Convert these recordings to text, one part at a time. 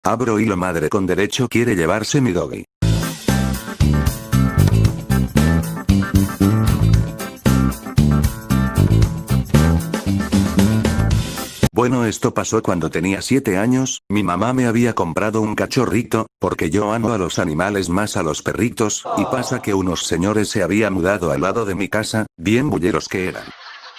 Abro hilo, madre con derecho quiere llevarse mi doggy. Bueno, esto pasó cuando tenía 7 años, mi mamá me había comprado un cachorrito, porque yo amo a los animales más a los perritos, y pasa que unos señores se habían mudado al lado de mi casa, bien bulleros que eran.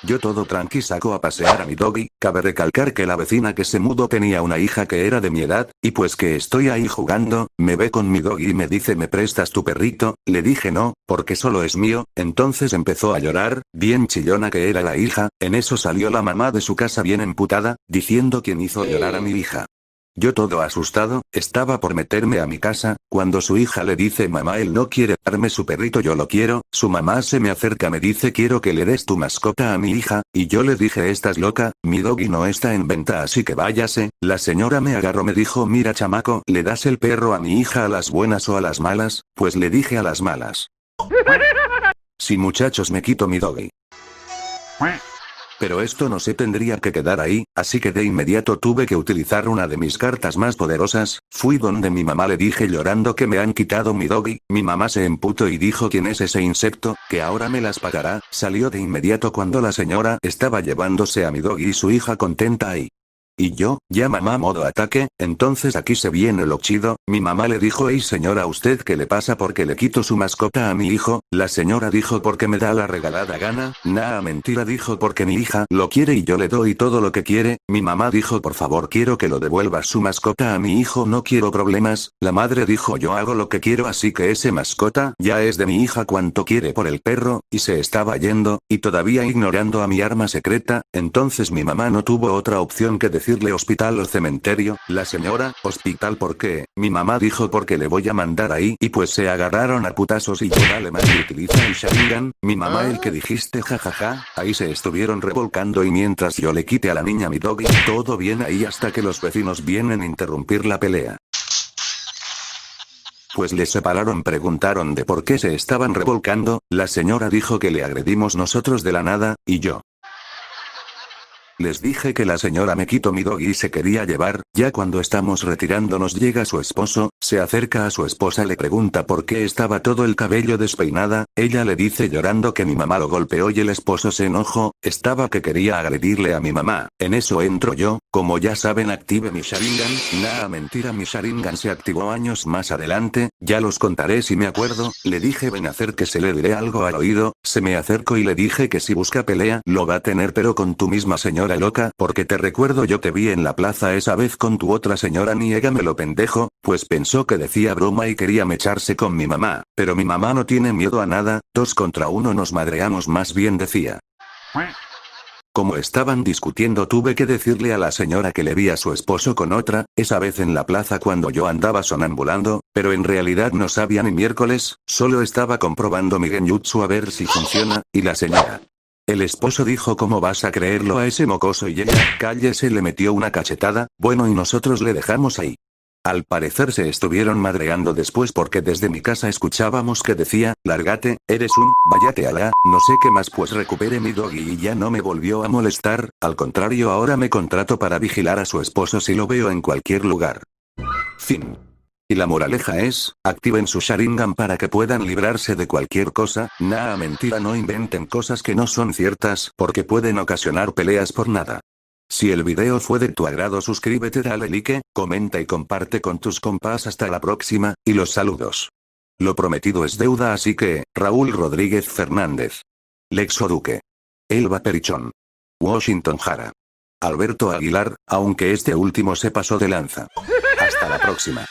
Yo todo tranqui saco a pasear a mi doggy, cabe recalcar que la vecina que se mudó tenía una hija que era de mi edad, y pues que estoy ahí jugando, me ve con mi doggy y me dice ¿me prestas tu perrito? Le dije no, porque solo es mío, entonces empezó a llorar, bien chillona que era la hija, en eso salió la mamá de su casa bien emputada, diciendo quién hizo llorar a mi hija. Yo todo asustado, estaba por meterme a mi casa, cuando su hija le dice mamá él no quiere darme su perrito yo lo quiero, su mamá se me acerca me dice quiero que le des tu mascota a mi hija, y yo le dije estás loca, mi doggy no está en venta así que váyase, la señora me agarró me dijo mira chamaco, ¿le das el perro a mi hija a las buenas o a las malas? Pues le dije a las malas. Sí muchachos me quito mi doggy. Pero esto no se tendría que quedar ahí, así que de inmediato tuve que utilizar una de mis cartas más poderosas, fui donde mi mamá le dije llorando que me han quitado mi doggy, mi mamá se emputó y dijo quién es ese insecto, que ahora me las pagará, salió de inmediato cuando la señora estaba llevándose a mi doggy y su hija contenta ahí. Y yo, ya mamá modo ataque, entonces aquí se viene lo chido, mi mamá le dijo ey señora ¿usted qué le pasa porque le quito su mascota a mi hijo? La señora dijo porque me da la regalada gana, nah mentira dijo porque mi hija lo quiere y yo le doy todo lo que quiere, mi mamá dijo por favor quiero que lo devuelvas su mascota a mi hijo no quiero problemas, la madre dijo yo hago lo que quiero así que ese mascota ya es de mi hija cuanto quiere por el perro, y se estaba yendo, y todavía ignorando a mi arma secreta, entonces mi mamá no tuvo otra opción que decirle hospital o cementerio, la señora, hospital ¿por qué? Mi mamá dijo porque le voy a mandar ahí y pues se agarraron a putazos y yo dale más y utiliza el Sharingan, mi mamá el que dijiste jajaja, ahí se estuvieron revolcando y mientras yo le quite a la niña mi doggy, todo bien ahí hasta que los vecinos vienen a interrumpir la pelea. Pues les separaron preguntaron de por qué se estaban revolcando, la señora dijo que le agredimos nosotros de la nada, y yo les dije que la señora me quitó mi doggy y se quería llevar, ya cuando estamos retirándonos llega su esposo, se acerca a su esposa le pregunta por qué estaba todo el cabello despeinada, ella le dice llorando que mi mamá lo golpeó y el esposo se enojó, estaba que quería agredirle a mi mamá, en eso entro yo, como ya saben active mi Sharingan, nah mentira mi Sharingan se activó años más adelante, ya los contaré si me acuerdo, le dije ven acérquese le diré algo al oído, se me acercó y le dije que si busca pelea, lo va a tener pero con tu misma señora loca, porque te recuerdo yo te vi en la plaza esa vez con tu otra señora niégamelo pendejo, pues pensó que decía broma y quería mecharse con mi mamá, pero mi mamá no tiene miedo a nada, 2 contra 1 nos madreamos más bien decía. Como estaban discutiendo tuve que decirle a la señora que le vi a su esposo con otra, esa vez en la plaza cuando yo andaba sonambulando, pero en realidad no sabía ni miércoles, solo estaba comprobando mi genjutsu a ver si funciona, y la señora. El esposo dijo ¿cómo vas a creerlo a ese mocoso? Y ella, cállese le metió una cachetada, bueno y nosotros le dejamos ahí. Al parecer se estuvieron madreando después porque desde mi casa escuchábamos que decía, lárgate, eres un, váyate a la, no sé qué más pues recuperé mi doggy y ya no me volvió a molestar, al contrario ahora me contrato para vigilar a su esposo si lo veo en cualquier lugar. Fin. Y la moraleja es, activen su Sharingan para que puedan librarse de cualquier cosa, nah mentira no inventen cosas que no son ciertas porque pueden ocasionar peleas por nada. Si el video fue de tu agrado suscríbete dale like, comenta y comparte con tus compas hasta la próxima, y los saludos. Lo prometido es deuda así que, Raúl Rodríguez Fernández. Lexo Duque. Elba Perichón. Washington Jara. Alberto Aguilar, aunque este último se pasó de lanza. Hasta la próxima.